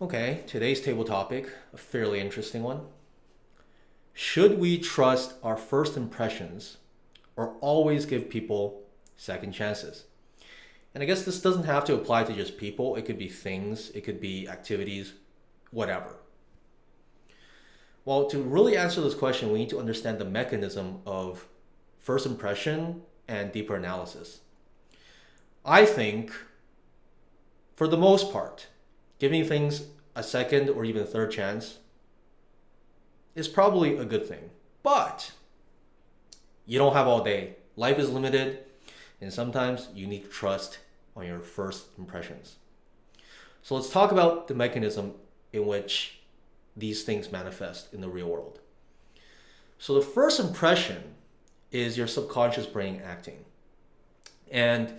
Okay, today's table topic, a fairly interesting one. Should we trust our first impressions or always give people second chances? And I guess this doesn't have to apply to just people, it could be things, it could be activities, whatever. Well, to really answer this question, we need to understand the mechanism of first impression and deeper analysis. I think, for the most part, giving things a second or even third chance is probably a good thing. But you don't have all day. Life is limited, and sometimes you need to trust on your first impressions. So let's talk about the mechanism in which these things manifest in the real world. So the first impression is your subconscious brain acting. And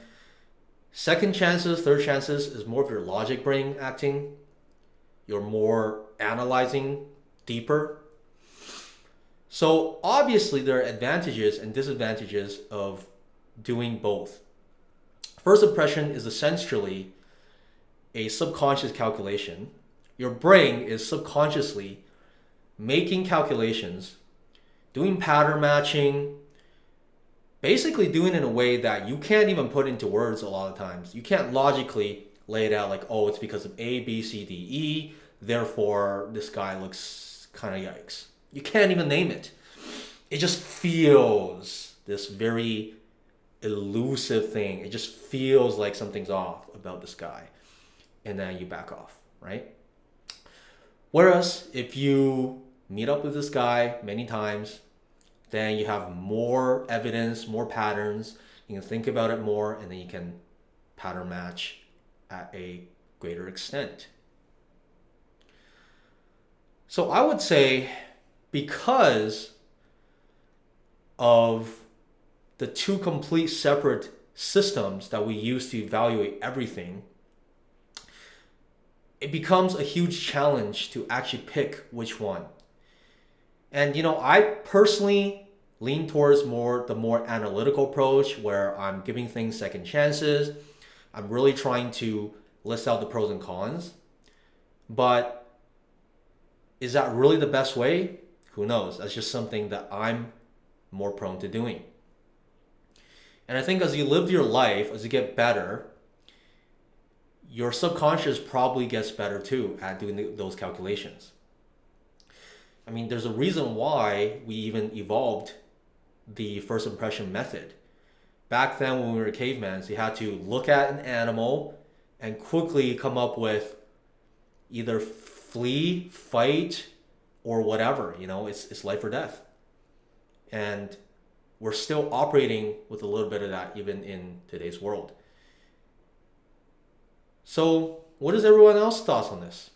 second chances, third chances is more of your logic brain acting. You're more analyzing deeper. So obviously there are advantages and disadvantages of doing both. First impression is essentially a subconscious calculation. Your brain is subconsciously making calculations, doing pattern matching, basically doing it in a way that you can't even put into words a lot of times. You can't logically lay it out like, oh, it's because of A, B, C, D, E, therefore this guy looks kind of yikes. You can't even name it. It just feels this very elusive thing. It just feels like something's off about this guy. And then you back off, right? Whereas if you meet up with this guy many times, then you have more evidence, more patterns. You can think about it more, and then you can pattern match at a greater extent. So I would say, because of the two complete separate systems that we use to evaluate everything, it becomes a huge challenge to actually pick which one. And I personally lean towards the more analytical approach where I'm giving things second chances. I'm really trying to list out the pros and cons. But is that really the best way? Who knows? That's just something that I'm more prone to doing. And I think as you live your life, as you get better, your subconscious probably gets better too at doing those calculations. I mean, there's a reason why we even evolved the first impression method. Back then when we were cavemen, you had to look at an animal and quickly come up with either flee, fight, or whatever. It's life or death. And we're still operating with a little bit of that even in today's world. So what is everyone else's thoughts on this?